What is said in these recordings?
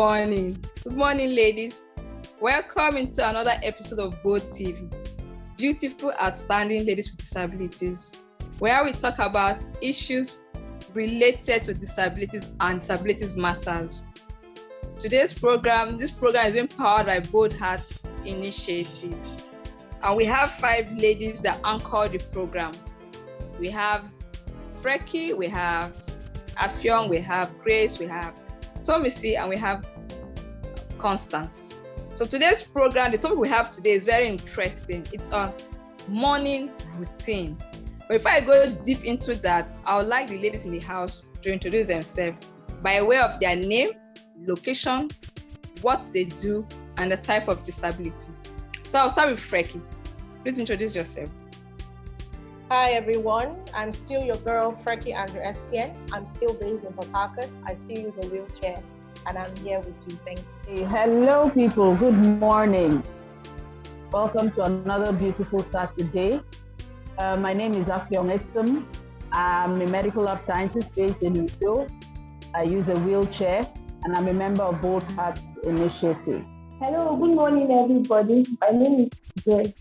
morning. Good morning, ladies. Welcome into another episode of Bold TV, Beautiful, Outstanding Ladies with Disabilities, where we talk about issues related to disabilities and disabilities matters. This program is being powered by Bold Heart Initiative. And we have 5 ladies that anchor the program. We have Freki, we have Afyong, we have Grace, we have Tomisi, and we have Constance. So today's program, the topic we have today is very interesting. It's on morning routine. But before I go deep into that, I would like the ladies in the house to introduce themselves by way of their name, location, what they do, and the type of disability. So I'll start with Freki. Please introduce yourself. Hi everyone, I'm still your girl Freki Andrew Essien. I'm still based in Port Harcourt. I still use a wheelchair and I'm here with you. Thank you. Hey, hello people, good morning. Welcome to another beautiful Saturday. My name is Afyong Exum. I'm a medical lab scientist based in Udo. I use a wheelchair and I'm a member of Bold Hearts Initiative. Hello, good morning everybody. My name is Grace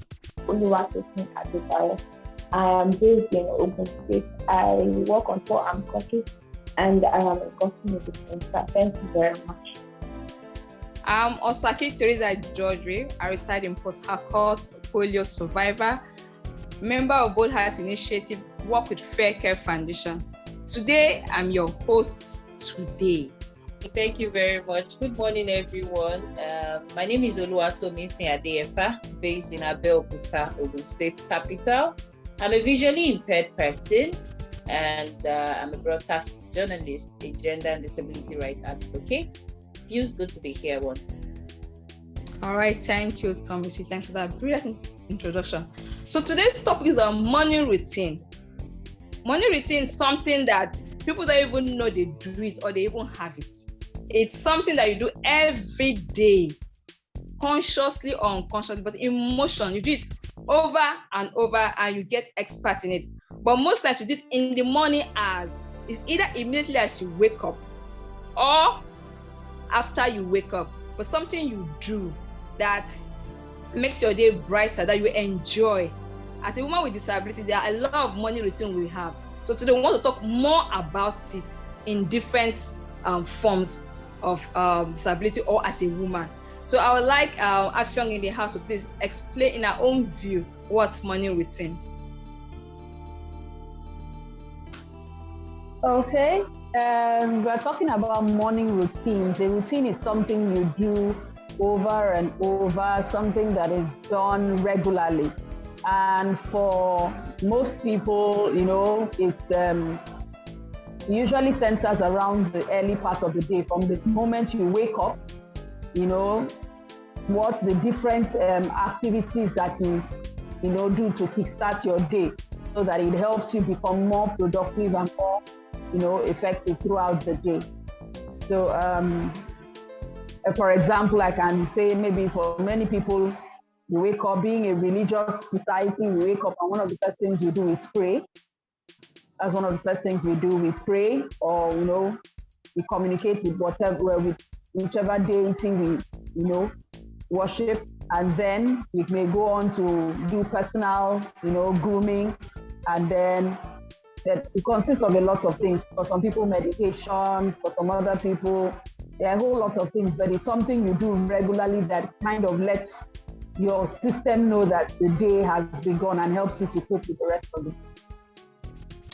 Oluwatosin. I am based in Ogun State. I work on 4 armed courses and I am a customer defender. Thank you very much. I'm Osaki Teresa George. I reside in Port Harcourt, polio survivor, member of Bold Heart Initiative, work with Fair Care Foundation. Today, I'm your host today. Thank you very much. Good morning, everyone. My name is Oluwatosin Adeyefa, based in Abeokuta, Ogun State capital. I'm a visually impaired person, and I'm a broadcast journalist, a gender and disability rights advocate. Feels good to be here once. All right, thank you, Tomisi. Thanks for that brilliant introduction. So today's topic is on morning routine. Morning routine is something that people don't even know they do it or they even have it. It's something that you do every day, consciously or unconsciously, but emotion, you do it over and over and you get expert in it. But most times you do it in the morning hours. It's either immediately as you wake up or after you wake up. But something you do that makes your day brighter, that you enjoy. As a woman with disability, there are a lot of morning routine we have. So today we want to talk more about it in different forms of disability or as a woman. So I would like Afyong in the house to please explain in our own view what's morning routine. Okay, we're talking about morning routines. A routine is something you do over and over, something that is done regularly. And for most people, it's usually centers around the early part of the day. From the moment you wake up, what the different activities that you do to kickstart your day so that it helps you become more productive and more effective throughout the day. So for example, I can say maybe for many people, you wake up, being a religious society, we wake up and one of the first things we do is pray. That's one of the first things we do. We pray, or we communicate with whichever deity we worship, and then we may go on to do personal grooming, and then it consists of a lot of things. For some people, meditation. For some other people, there are a whole lot of things, but it's something you do regularly that kind of lets your system know that the day has begun and helps you to cope with the rest of it.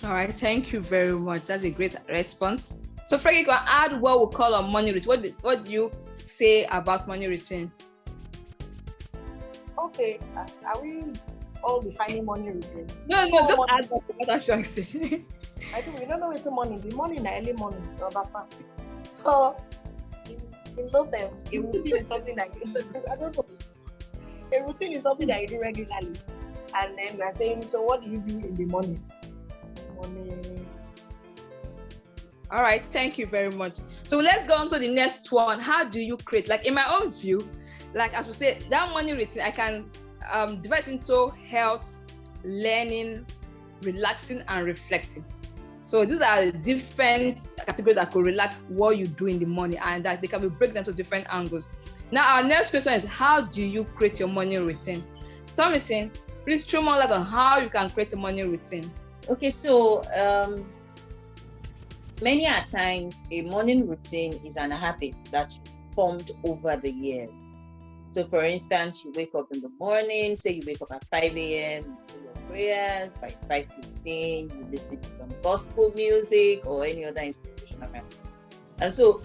All right, thank you very much. That's a great response. So Freki, you can add what we call a morning routine. What do you say about morning routine? Okay, are we all defining morning routine? No, just add what Afyong said. I think we don't know it's a morning. The morning, the early morning, so in low terms, a routine is something that I don't know. A routine is something that you do regularly, and then we are saying, so what do you do in the morning? All right, thank you very much. So let's go on to the next one. How do you create? Like in my own view, like as we say, that morning routine, I can divide into health, learning, relaxing, and reflecting. So these are different categories that could relax what you do in the morning, and that they can be broken into different angles. Now, our next question is, how do you create your morning routine? Thomason, please throw more light on how you can create a morning routine. Okay, so many a times a morning routine is an habit that formed over the years. So for instance, you wake up in the morning, say you wake up at 5 a.m., you say your prayers, by 5:15, you listen to some gospel music or any other inspirational kind. And so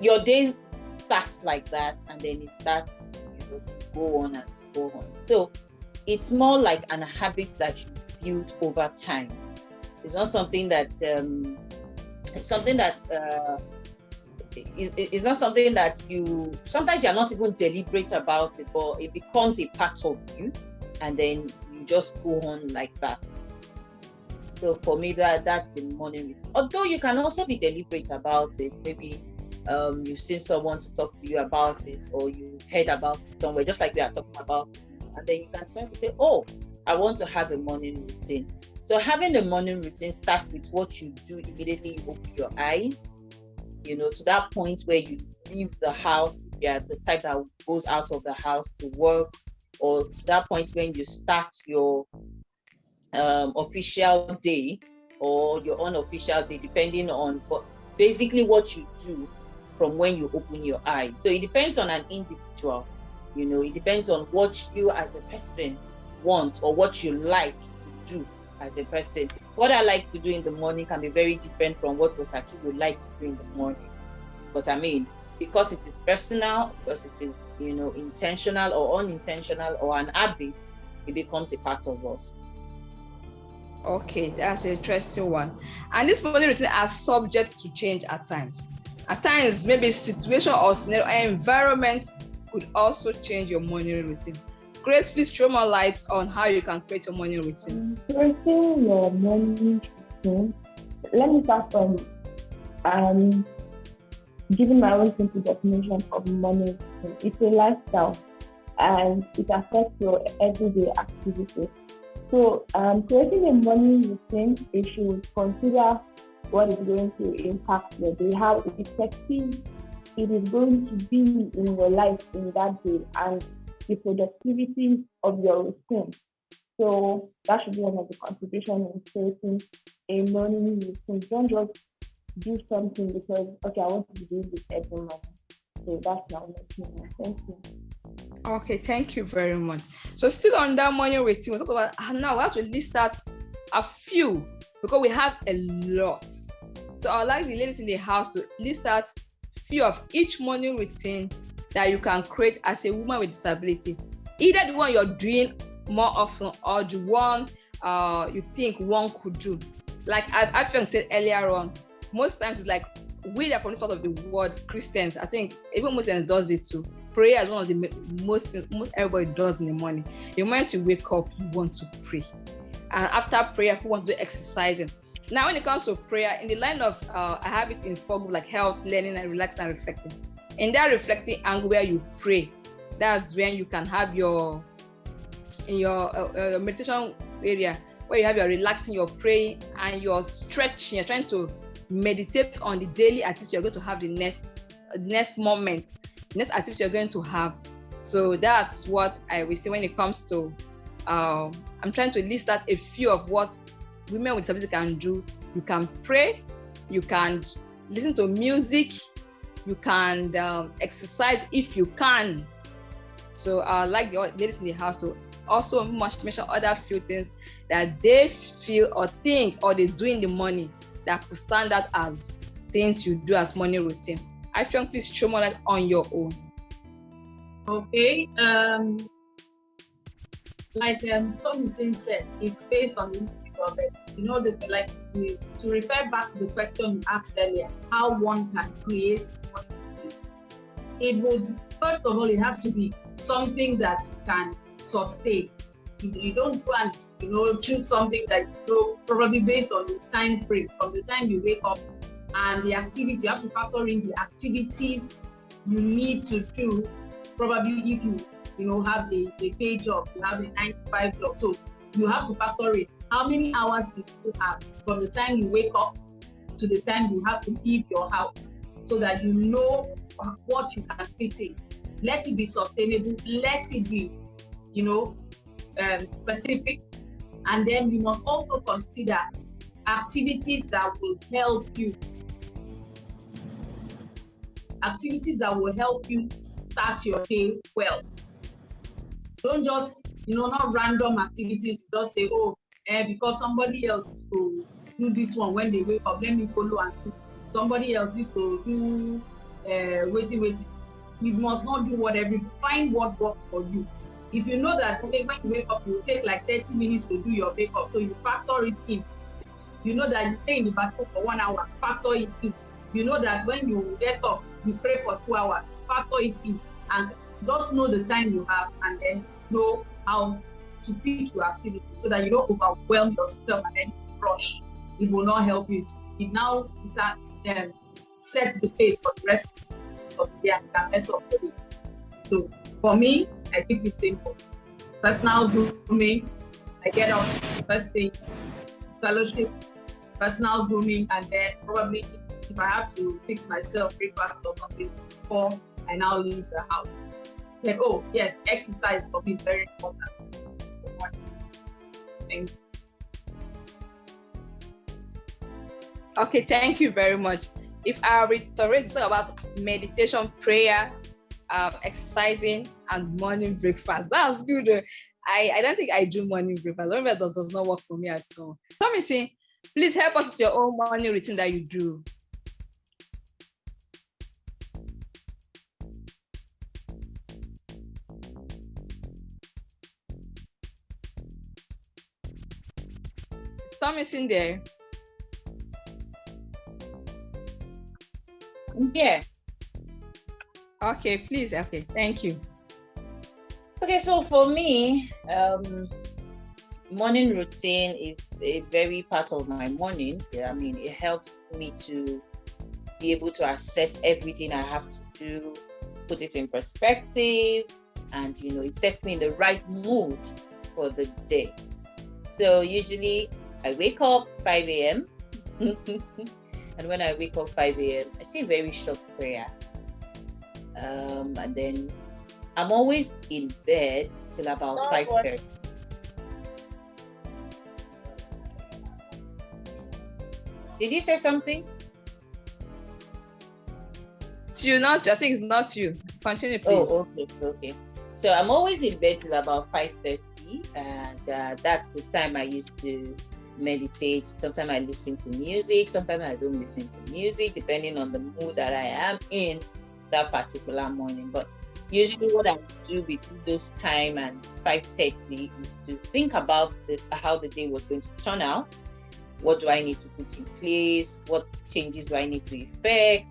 your day starts like that, and then it starts, to go on and to go on. So it's more like an habit that you build over time. It's not something that it's not something that sometimes you're not even deliberate about it, but it becomes a part of you, and then you just go on like that. So for me, that's the morning routine. Although you can also be deliberate about it. Maybe you've seen someone to talk to you about it, or you heard about it somewhere, just like we are talking about it. And then you can start to say, oh, I want to have a morning routine. So having a morning routine starts with what you do immediately you open your eyes, to that point where you leave the house, if you're the type that goes out of the house to work, or to that point when you start your official day or your unofficial day, depending on basically what you do from when you open your eyes. So it depends on an individual, it depends on what you as a person want or what you like to do as a person. What I like to do in the morning can be very different from what Osaki would like to do in the morning. But I mean, because it is personal, because it is, intentional or unintentional or an habit, it becomes a part of us. Okay, that's an interesting one. And this morning routine are subject to change at times. At times, maybe situation or scenario or environment could also change your morning routine. Grace, please throw more light on how you can create your morning routine. Creating your morning routine, let me start from giving my own simple definition of morning routine. It's a lifestyle and it affects your everyday activities. So creating a morning routine, you should consider what is going to impact your day, how effective it is going to be in your life in that day, and the productivity of your routine. So that should be one of the contributions in creating a morning routine. Don't just do something because, okay, I want to do this every morning. So that's my opinion. Thank you. Okay, thank you very much. So still on that morning routine, we'll talk about now we have to list out a few because we have a lot. So I'd like the ladies in the house to list out a few of each morning routine that you can create as a woman with disability. Either the one you're doing more often or the one you think one could do. Like I said earlier on, most times it's like we that from this part of the world, Christians, I think even Muslims does it too. Prayer is one of the most everybody does in the morning. The moment you wake up, you want to pray. And after prayer, you want to do exercising. Now, when it comes to prayer, in the line of, I have it in 4 groups like health, learning, and relaxing and reflecting. In that reflecting angle where you pray, that's when you can have your meditation area where you have your relaxing, your praying, and your stretching. You're trying to meditate on the daily activities you're going to have the next moment, next activity you're going to have. So that's what I will say when it comes to, I'm trying to list out a few of what women with disability can do. You can pray, you can listen to music, you can exercise if you can. So I like the ladies in the house to also mention other few things that they feel or think or they do in the morning that could stand out as things you do as morning routine. I feel please show more light on your own. Okay. Like Thomason said, it's based on the individual, but to refer back to the question you asked earlier, how one can create one routine. It would, first of all, it has to be something that can sustain. You don't go and choose something that probably based on the time frame from the time you wake up and the activity. You have to factor in the activities you need to do. Probably if you have a day job, you have a 9 to 5 job. So you have to factor in how many hours do you have from the time you wake up to the time you have to leave your house, so that you know what you can fit in. Let it be sustainable, let it be, specific. And then you must also consider activities that will help you. Activities that will help you start your day well. Don't just, not random activities. You just say, because somebody else used to do this one when they wake up, let me follow and do. Somebody else used to do waiting. You must not do whatever. Find what works for you. If you know that when you wake up, you will take like 30 minutes to do your makeup, so you factor it in. You know that you stay in the bathroom for 1 hour, factor it in. You know that when you get up, you pray for 2 hours, factor it in. And just know the time you have, and then know how to pick your activity so that you don't overwhelm yourself and then rush. It will not help you. It now sets the pace for the rest of the day and can mess up the day. So for me, I keep it simple. Personal grooming, I get up first thing, fellowship, personal grooming, and then probably if I have to fix myself breakfast or something before I now leave the house. Then, yes, exercise for me is very important. Thank you. Okay, thank you very much. If I reiterate, it's about meditation, prayer, exercising, and morning breakfast. That's good. I don't think I do morning breakfast. Remember, that does not work for me at all. Tommy, please help us with your own morning routine that you do. Is Tommy in there? Yeah. Okay, please. Okay, thank you. Okay, so for me, morning routine is a very part of my morning. I mean, it helps me to be able to assess everything I have to do, put it in perspective, and it sets me in the right mood for the day. So usually I wake up 5 a.m. And when I wake up 5 a.m., I say a very short prayer. And then I'm always in bed till about 5:30. Did you say something? It's you, not you. I think it's not you. Continue, please. Oh, okay. So I'm always in bed till about 5:30, and that's the time I used to meditate. Sometimes I listen to music, sometimes I don't listen to music, depending on the mood that I am in that particular morning. But usually what I do between those time and 5:30 is to think about how the day was going to turn out. What do I need to put in place? What changes do I need to effect?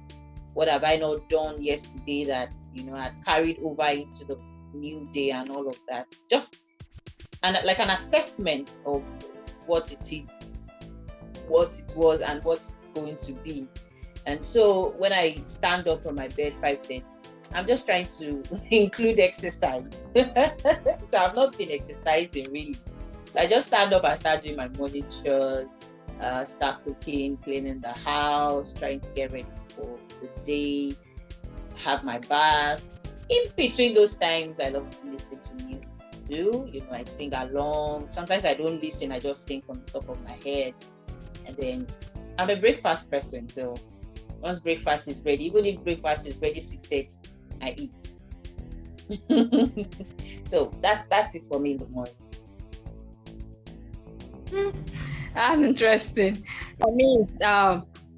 What have I not done yesterday that I carried over into the new day and all of that? Just like an assessment of what it is, what it was, and what it's going to be. And so when I stand up from my bed 5:30, I'm just trying to include exercise. So I've not been exercising really. So I just stand up and start doing my morning chores, start cooking, cleaning the house, trying to get ready for the day, have my bath. In between those times, I love to listen to music too. I sing along. Sometimes I don't listen, I just sing from the top of my head. And then I'm a breakfast person, so once breakfast is ready, even if breakfast is ready 6:30, I eat. So that's it for me in the morning. That's interesting. For me,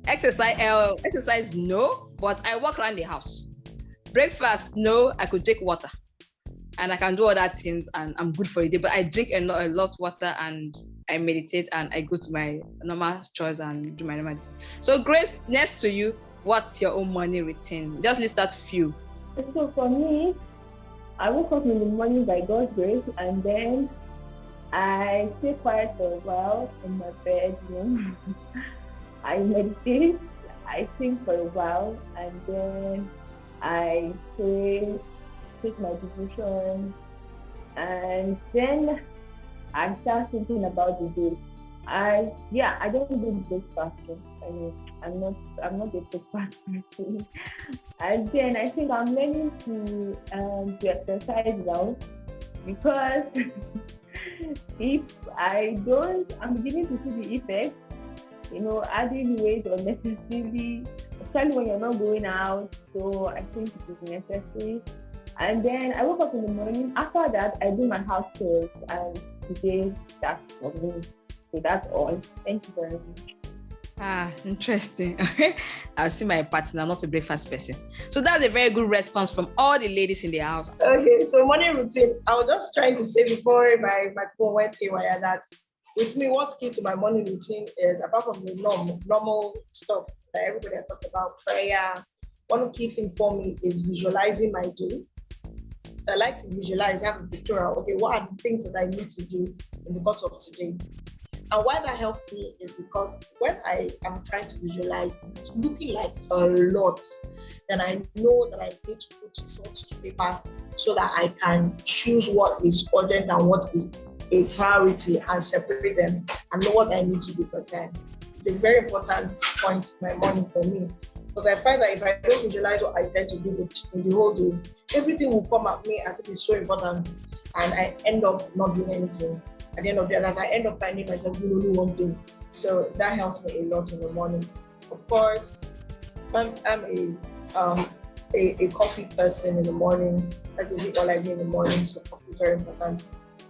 exercise no, but I walk around the house. Breakfast no, I could drink water, and I can do other things, and I'm good for the day. But I drink a lot of water, and I meditate, and I go to my normal chores and do my normal things. So Grace, next to you, what's your own morning routine? Just list that few. So for me, I woke up in the morning by God's grace, and then I stay quiet for a while in my bedroom. I meditate, I think for a while, and then I pray, take my devotion, and then and start thinking about the day. I don't do breakfast. I mean, I'm not a breakfast person. And then I think I'm learning to exercise now, because if I don't, I'm beginning to see the effect. Adding weight unnecessarily, especially when you're not going out. So I think it is necessary. And then I woke up in the morning. After that, I do my house chores, and today that's for me. So that's all. Thank you very much. Interesting. I'll see my partner. I'm not a breakfast person. So that's a very good response from all the ladies in the house. Okay, so morning routine. I was just trying to say before my phone went haywire that with me, what's key to my morning routine is, apart from the normal stuff that everybody has talked about, prayer, one key thing for me is visualizing my day. So I like to visualize, have a picture of, okay, what are the things that I need to do in the course of today? And why that helps me is because when I am trying to visualize, it's looking like a lot. Then I know that I need to put thoughts to paper so that I can choose what is urgent and what is a priority and separate them and know what I need to do per time. It's a very important point in my morning for me, because I find that if I don't visualize what I intend to do in the whole day, everything will come at me as if it's so important, and I end up not doing anything. At the end of the day, as I end up finding myself doing only one thing. So that helps me a lot in the morning. Of course, I'm a coffee person in the morning. That is all I do in the morning. So coffee is very important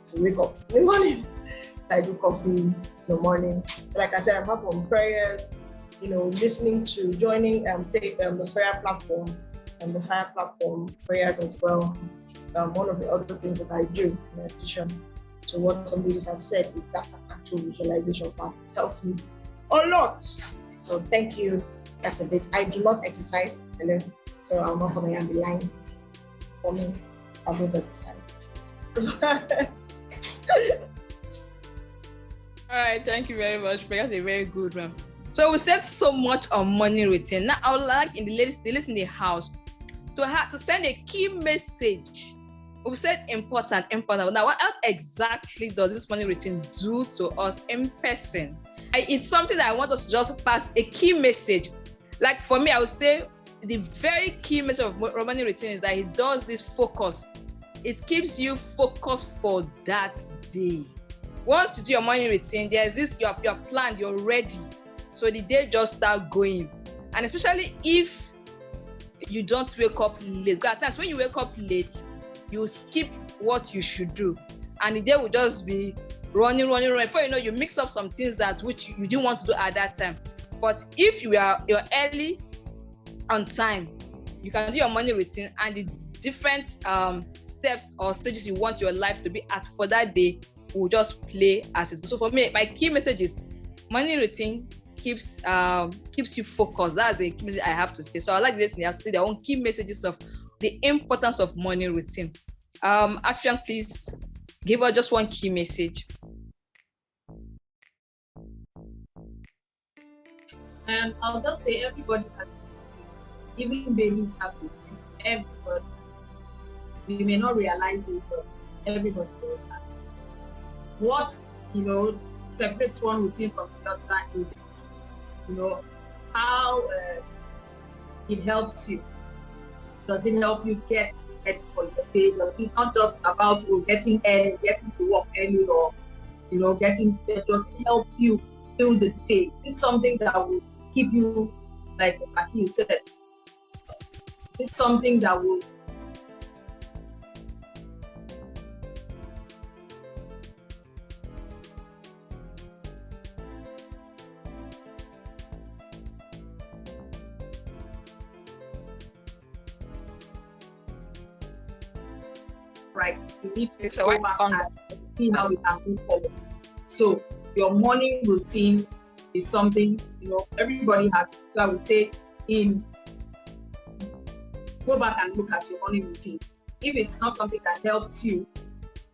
to wake up in the morning. So I do coffee in the morning. Like I said, I'm up on prayers, listening to, joining the prayer platform and the fire platform prayers as well. One of the other things that I do in addition to what some ladies have said is that actual visualization part. It helps me a lot. So thank you. That's a bit. I do not exercise alone, so I'm not going to be lying. For me, I don't exercise. All right, thank you very much. That's a very good one. So we said so much on morning routine. Now I would like the ladies in the house to send a key message. We said important. Now, what else exactly does this morning routine do to us in person? It's something that I want us to just pass a key message. Like for me, I would say the very key message of morning routine is that it does this focus. It keeps you focused for that day. Once you do your morning routine, there's this, you're planned, you're ready. So the day just start going. And especially if you don't wake up late. Because at times when you wake up late, you skip what you should do. And the day will just be running. Before you know, you mix up some things which you didn't want to do at that time. But if you're early on time, you can do your morning routine, and the different steps or stages you want your life to be at for that day will just play as it goes. So for me, my key message is morning routine keeps you focused. That's the key message I have to say. So I like this. They have to say their own key messages of the importance of morning routine. Afian, please give us just one key message. I'll just say everybody has a routine. Even babies have a routine. Everybody. We may not realize it, but everybody does have it. What separates one routine from the other is, how it helps you. Does it help you get ready for your day? Does it not just about getting early, getting to work early, or does it help you through the day? It's something that will keep you, like exactly you said. It's something that will right. You need to go back and see how you can move forward. So your morning routine is something everybody has. So I would say go back and look at your morning routine. If it's not something that helps you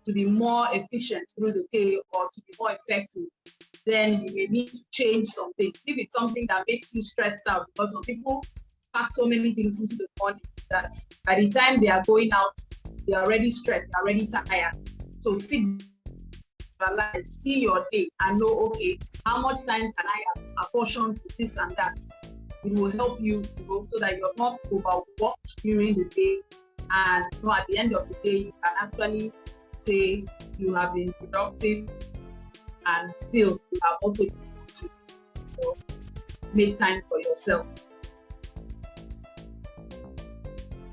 to be more efficient through the day or to be more effective, then you may need to change some things. If it's something that makes you stressed out, because some people pack so many things into the morning that by the time they are going out, they're already stressed, they're already tired. So sit, visualize, see your day and know, okay, how much time can I apportion to this and that? It will help you, so that you're not overworked during the day. And at the end of the day, you can actually say you have been productive and still you have also been able to make time for yourself.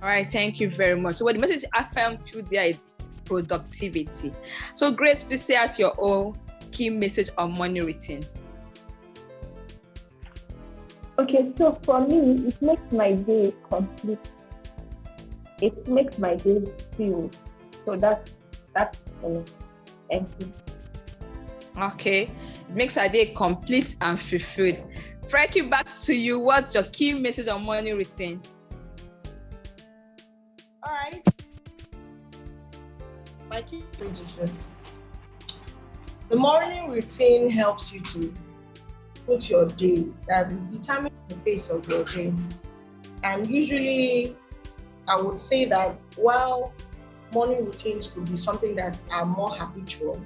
All right, thank you very much. So what the message I found through there is productivity. So Grace, please say out your own key message on morning routine. Okay, so for me, it makes my day complete. It makes my day feel. So that's empty. Okay, it makes our day complete and fulfilled. Frankie, back to you. What's your key message on morning routine? All right. My key message is this. The morning routine helps you to put your day, as it determines the pace of your day. And usually, I would say that while morning routines could be something that are more habitual,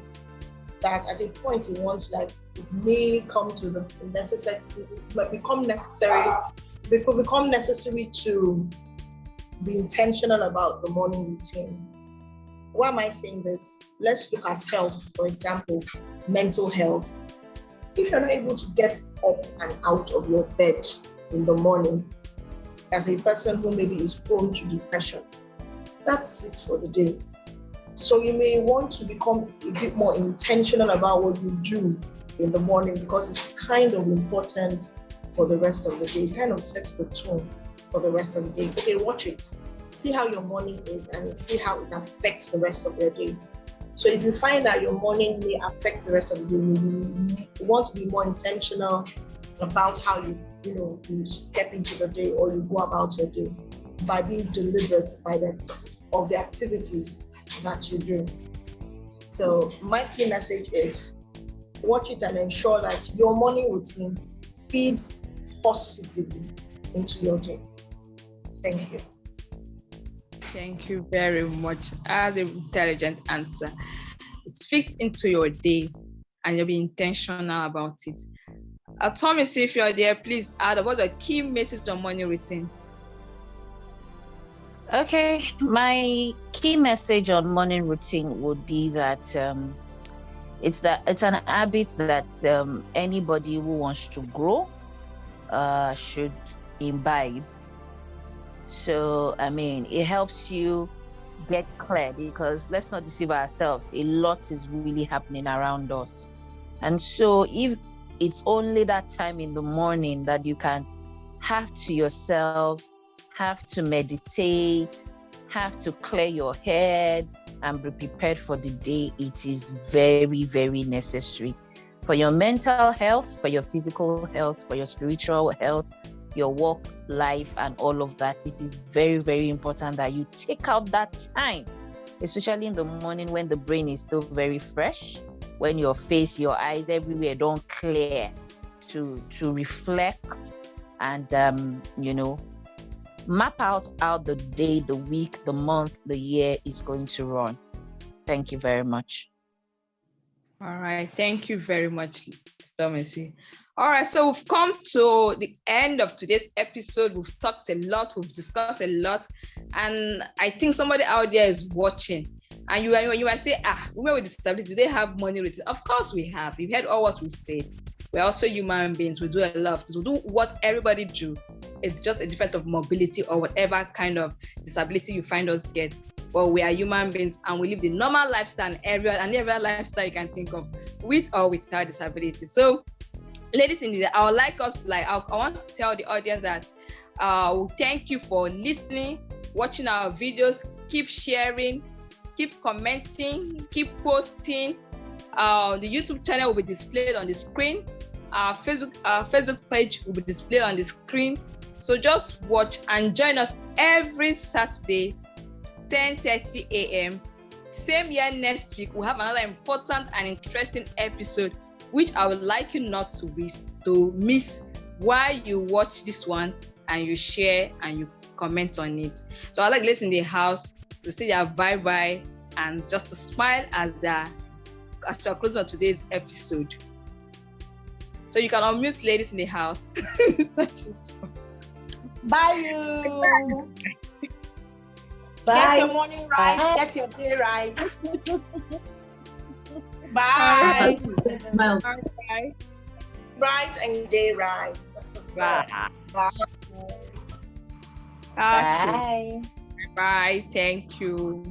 that at a point in one's life, it may come to the necessity, but become necessary to be intentional about the morning routine. Why am I saying this? Let's look at health, for example, mental health. If you're not able to get up and out of your bed in the morning, as a person who maybe is prone to depression, that's it for the day. So you may want to become a bit more intentional about what you do in the morning, because it's kind of important for the rest of the day. It kind of sets the tone for the rest of the day. Okay, watch it. See how your morning is and see how it affects the rest of your day. So if you find that your morning may affect the rest of the day, you want to be more intentional about how you step into the day or you go about your day by being deliberate of the activities that you do. So my key message is watch it and ensure that your morning routine feeds positively into your day. Thank you. Thank you very much. As an intelligent answer, it fits into your day and you'll be intentional about it. Thomas, if you're there, please add what's your key message on morning routine? Okay, my key message on morning routine would be that it's an habit that anybody who wants to grow should imbibe. So, it helps you get clear, because let's not deceive ourselves, a lot is really happening around us. And so if it's only that time in the morning that you can have to yourself, have to meditate, have to clear your head and be prepared for the day, it is very, very necessary for your mental health, for your physical health, for your spiritual health, your work life and all of that. It is very, very important that you take out that time, especially in the morning when the brain is still very fresh, when your face, your eyes, everywhere don't clear, to reflect and map out how the day, the week, the month, the year is going to run. Thank you very much. All right, thank you very much, Domisi. All right, so we've come to the end of today's episode. We've talked a lot, we've discussed a lot, and I think somebody out there is watching. And you might say, women with disabilities, do they have morning routine? Of course we have. You've heard all what we said. We're also human beings. We do a lot of things. We do what everybody do. It's just a different of mobility or whatever kind of disability you find us get. But we are human beings and we live the normal lifestyle and every lifestyle you can think of, with or without disability. So, ladies and gentlemen, I want to tell the audience that thank you for listening, watching our videos. Keep sharing, keep commenting, keep posting. The YouTube channel will be displayed on the screen. Our Facebook page will be displayed on the screen. So just watch and join us every Saturday, 10:30 a.m. Same year next week, we'll have another important and interesting episode, which I would like you not to miss while you watch this one and you share and you comment on it. So I'd like ladies in the house to say their bye-bye and just to smile as they're as we are closing on today's episode. So you can unmute ladies in the house. Bye, you. Bye. Get your morning right. Bye. Get your day right. Bye. Bye. Right and day right. That's what's up. Bye. Bye. Bye. Thank you.